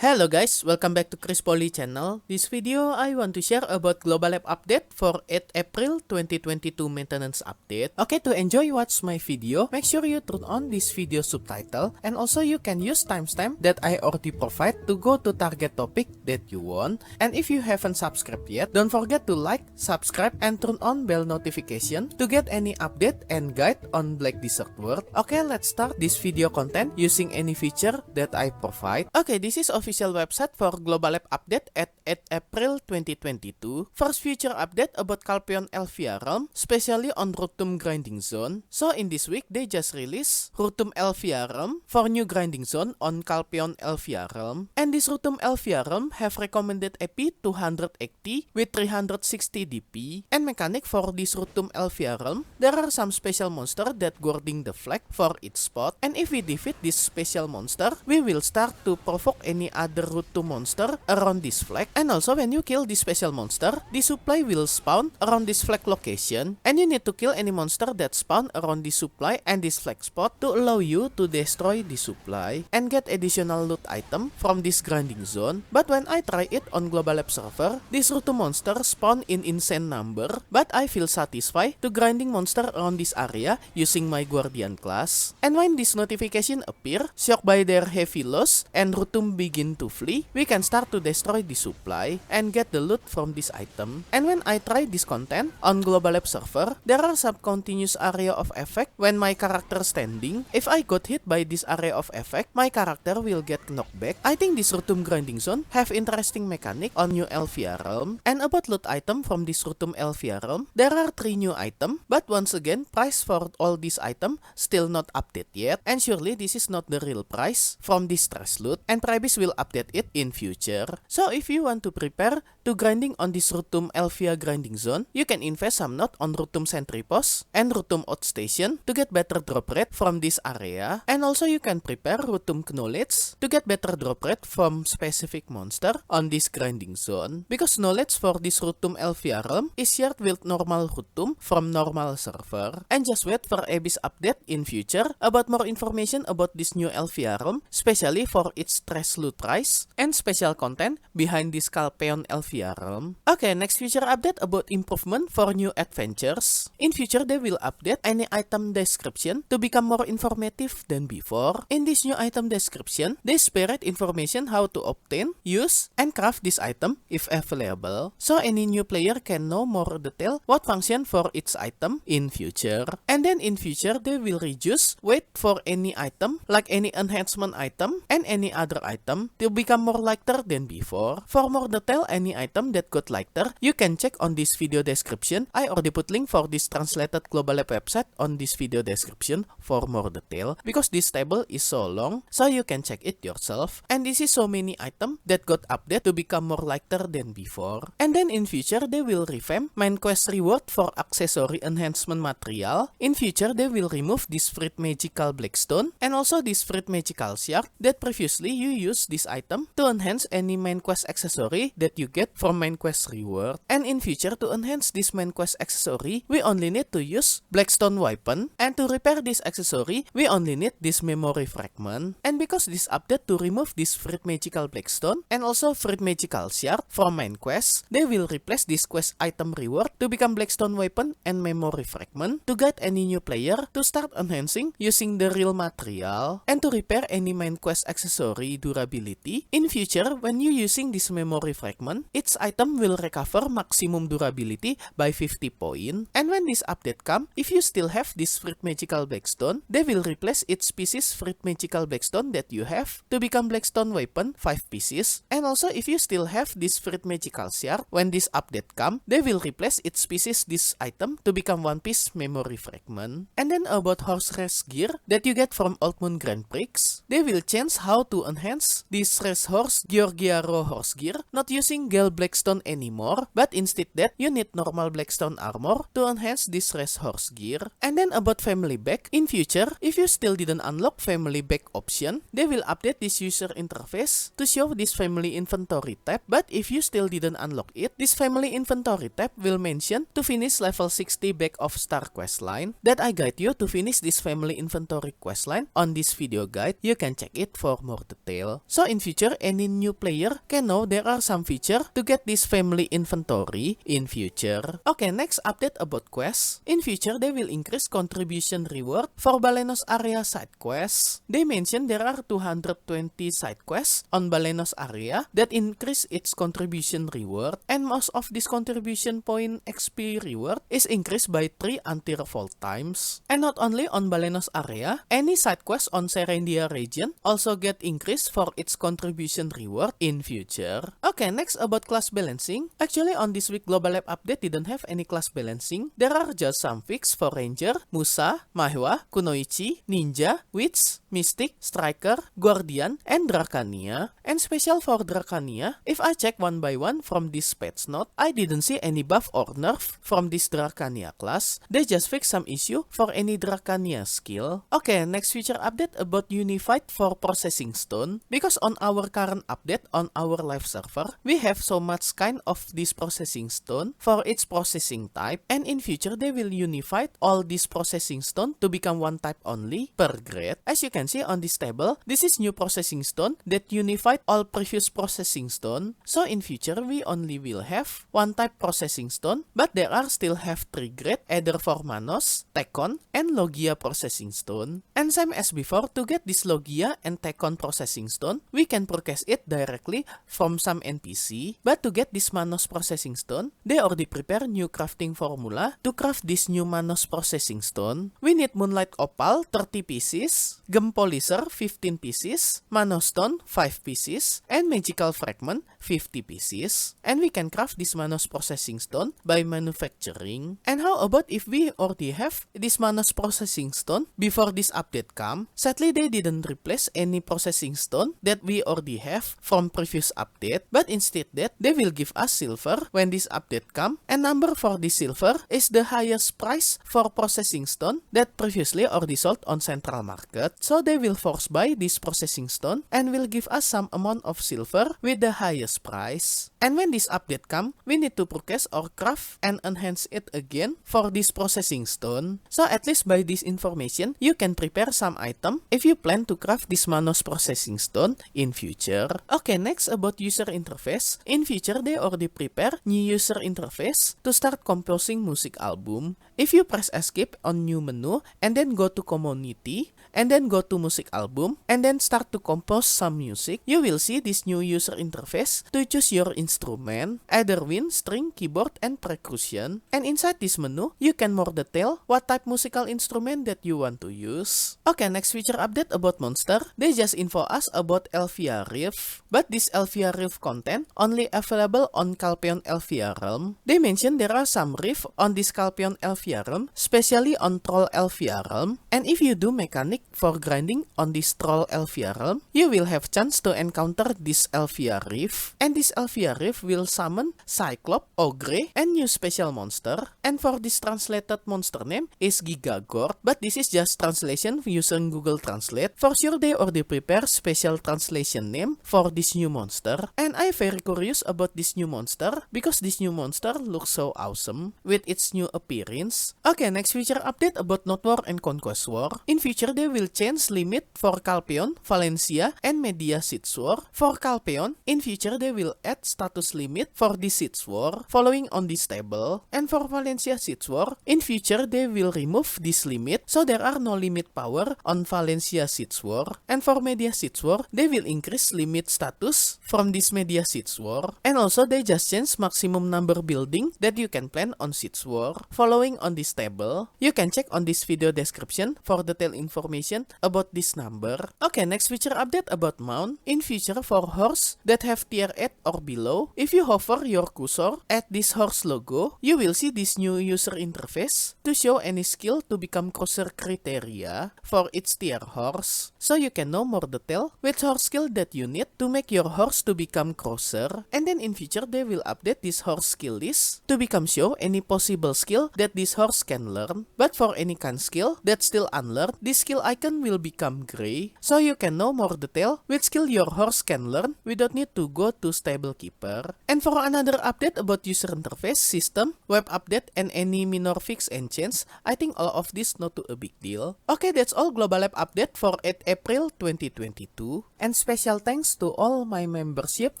Hello guys, welcome back to Poli channel. This video I want to share about Global App update for 8 April 2022 maintenance update. Okay, to enjoy watch my video, make sure you turn on this video subtitle and also you can use timestamp that I already provide to go to target topic that you want. And if you haven't subscribed yet, don't forget to like, subscribe and turn on bell notification to get any update and guide on Black Desert World. Okay, let's start this video content using any feature that I provide. Okay, this is official website for Global App update at 8 April 2022. First feature update about Elvia realm, especially on Rhutum grinding zone. So in this week, they just released Rhutum Elvia realm for new grinding zone on Elvia realm. And this Rhutum Elvia realm have recommended AP 280 with 360 DP. And mechanic for this Rhutum Elvia realm, there are some special monster that guarding the flag for each spot. And if we defeat this special monster, we will start to provoke any other Rhutum monster around this flag. And also when you kill this special monster, the supply will spawn around this flag location. And you need to kill any monster that spawn around the supply and this flag spot to allow you to destroy the supply and get additional loot item from this grinding zone. But when I try it on Global App server, this Rhutum monster spawn in insane number, but I feel satisfied to grinding monster around this area using my Guardian class. And when this notification appear, shocked by their heavy loss and Rhutum begin to flee, we can start to destroy the supply and get the loot from this item. And when I try this content on Global App server, there are some continuous area of effect when my character standing. If I got hit by this area of effect, my character will get knocked back. I think this Rhutum grinding zone have interesting mechanic on new Elvia realm. And about loot item from this Rhutum Elvia realm, there are 3 new item, but once again, price for all these item still not update yet. And surely this is not the real price from this stress loot, and Pribis will update it in future. So if you want to prepare to grinding on this Rhutum Elvia grinding zone, you can invest some note on Rhutum Sentry Post and Rhutum Outstation to get better drop rate from this area. And also you can prepare Rhutum Knowledge to get better drop rate from specific monster on this grinding zone. Because knowledge for this Rhutum Elvia realm is shared with normal Rhutum from normal server. And just wait for Abyss update in future about more information about this new Elvia realm, especially for its stress loot price and special content behind this Elvia realm. Okay, next future update about improvement for new adventures. In future, they will update any item description to become more informative than before. In this new item description, they spared information how to obtain, use, and craft this item if available. So any new player can know more detail what function for each item in future. And then in future, they will reduce weight for any item, like any enhancement item and any other item to become more lighter than before. For more detail any item that got lighter, you can check on this video description. I already put link for this translated Global App website on this video description for more detail, because this table is so long, so you can check it yourself. And this is so many items that got updated to become more lighter than before. And then in future, they will revamp main quest reward for accessory enhancement material. In future, they will remove this Fruit Magical Blackstone and also this Fruit Magical Shard that previously you use this item to enhance any main quest accessory that you get from main quest reward. And in future, to enhance this main quest accessory, we only need to use Blackstone weapon, and to repair this accessory, we only need this memory fragment. And because this update to remove this Fruit Magical Blackstone and also Fruit Magical Shard from main quest, they will replace this quest item reward to become Blackstone weapon and memory fragment to guide any new player to start enhancing using the real material. And to repair any main quest accessory durability, in future when you using this memory fragment, its item will recover maximum durability by 50 points. And when this update come, if you still have this Fruit Magical Blackstone, they will replace its species Fruit Magical Blackstone that you have to become Blackstone weapon 5 pieces. And also if you still have this Fruit Magical Shard, when this update come, they will replace its species this item to become 1 piece memory fragment. And then about horse race gear that you get from Old Moon Grand Prix, they will change how to enhance this race horse Giorgiaro horse gear, not using Gale Blackstone anymore, but instead that you need normal Blackstone armor to enhance this race horse gear. And then about family bag, in future, if you still didn't unlock family bag option, they will update this user interface to show this family inventory tab. But if you still didn't unlock it, this family inventory tab will mention to finish level 60 bag of star questline that I guide you to finish this family inventory questline on this video guide. You can check it for more detail. So in future, any new player can know there are some feature to get this family inventory in future. Okay, next update about quests. In future, they will increase contribution reward for Balenos area side quests. They mention there are 220 side quests on Balenos area that increase its contribution reward, and most of this contribution point XP reward is increased by 3 until 4 times. And not only on Balenos area, any side quest on Serendia region also get increased for its contribution reward in future. Okay, next about class balancing. Actually, on this week Global Lab update didn't have any class balancing. There are just some fix for Ranger, Musa, Mahua, Kunoichi, Ninja, Witch, Mystic, Striker, Guardian, and Dracania. And special for Dracania, if I check one by one from this patch note, I didn't see any buff or nerf from this Dracania class. They just fix some issue for any Dracania skill. Okay, next feature update about Unified for Processing Stone. Because on our current update on our live server, we have so much kind of this processing stone for its processing type, and in future they will unify all this processing stone to become one type only per grade. As you can see on this table, this is new processing stone that unified all previous processing stone. So in future we only will have one type processing stone, but there are still have 3 grade either for Manos, Tekon, and Logia processing stone. And same as before, to get this Logia and Tekon processing stone, we can purchase it directly from some NPC. But to get this Manos processing stone, they already prepare new crafting formula to craft this new Manos processing stone. We need Moonlight Opal 30 pieces, Gem Polisher 15 pieces, Manos Stone 5 pieces, and Magical Fragment 50 pieces. And we can craft this Manos processing stone by manufacturing. And how about if we already have this Manos processing stone before this update come? Sadly, they didn't replace any processing stone that we already have from previous update, but instead that they will give us silver when this update come, and number for this silver is the highest price for processing stone that previously already sold on central market. So they will force buy this processing stone and will give us some amount of silver with the highest price. And when this update come, we need to purchase or craft and enhance it again for this processing stone. So at least by this information, you can prepare some item if you plan to craft this Manos processing stone in future. Okay, next about user interface. In future, they already prepare new user interface to start composing music album. If you press escape on new menu and then go to community and then go to music album and then start to compose some music, you will see this new user interface to choose your instrument, either wind, string, keyboard, and percussion. And inside this menu, you can more detail what type musical instrument that you want to use. Okay, next feature update about monster. They just info us about Elvia Rift, but this Elvia Rift content only available on Calpeon Elvia Realm. They mention there are some rift on this Calpeon Elvia Realm, especially on Troll Elvia Realm. And if you do mechanic for grinding on this Troll Elvia Realm, you will have chance to encounter this Elvia Rift. And this Elvia Rift will summon Cyclops, Ogre, and new special monster. And for this translated monster name is Gigagord, but this is just translation using Google Translate. For sure they already prepare special translation name for this new monster. And I'm very curious about this new monster because this new monster looks so awesome with its new appearance. Okay, next feature update about Node War and Conquest War. In future they will change limit for Calpeon, Valencia, and Media Siege War. For Calpeon, in future they will add status limit for this Siege War following on this table. And for Valencia Siege War, in future they will remove this limit, so there are no limit power on Valencia Siege War. And for Media Siege War, they will increase limit status from this Media Siege War. And also they just change maximum number building that you can plan on Siege War. Following on this table, you can check on this video description for detailed information about this number. Okay, next feature update about mount. In future for horse that have tier 8 or below, if you hover your cursor at this horse logo, you will see this new user interface to show any skill to become cruiser criteria for its tier horse. So you can know more detail which horse skill that you need to make your horse to become cruiser. And then in future they will update this horse skill list to become show any possible skill that this horse can learn. But for any kind skill that's still unlearned, this skill icon will become gray, so you can know more detail which skill your horse can learn without need to go to stable keeper. And for another update about user interface, system, web update, and any minor fix and change, I think all of this not too a big deal. Okay, that's all Global Lab update for 8 April 2022. And special thanks to all my membership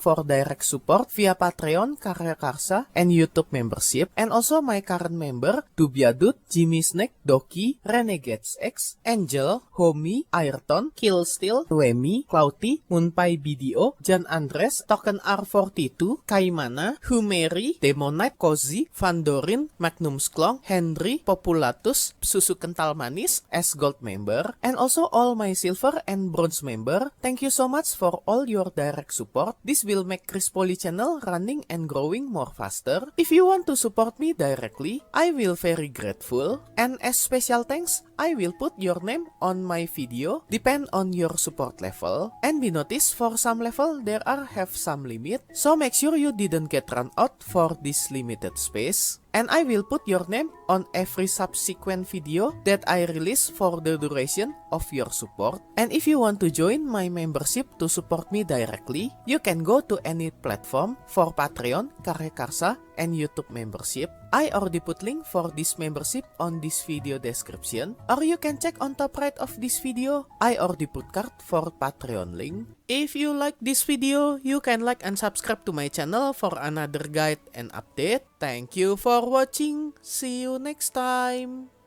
for direct support via Patreon, Karya Karsa, and YouTube membership. And also my current member, DubyaDude, JimmySnakes, Doki, RenegadesX, Angel, Homie, Aeyrton, KiLLSTEAL, Wammy, Clouty, MoonpieBDO, Jan Andres, Token R42, KAIMANA, Humeri, Demonyte, Choz, Fandorin, MAGNUMSCHLONG, Henry, Populatus, SusuKentalManis as gold member, and also all my silver and bronze member. Thank you so much for all your direct support. This will make Poli channel running and growing more faster. If you want to support me directly, I will very grateful. And as special thanks, I will put your name on my video, depend on your support level. And be noticed, for some level there are have some limit, so make sure you didn't get run out for this limited space. And I will put your name on every subsequent video that I release for the duration of your support. And if you want to join my membership to support me directly, you can go to any platform for Patreon, Karya Karsa, and YouTube membership. I already put link for this membership on this video description, or you can check on top right of this video. I already put card for Patreon link. If you like this video, you can like and subscribe to my channel for another guide and update. Thank you for watching. See you next time.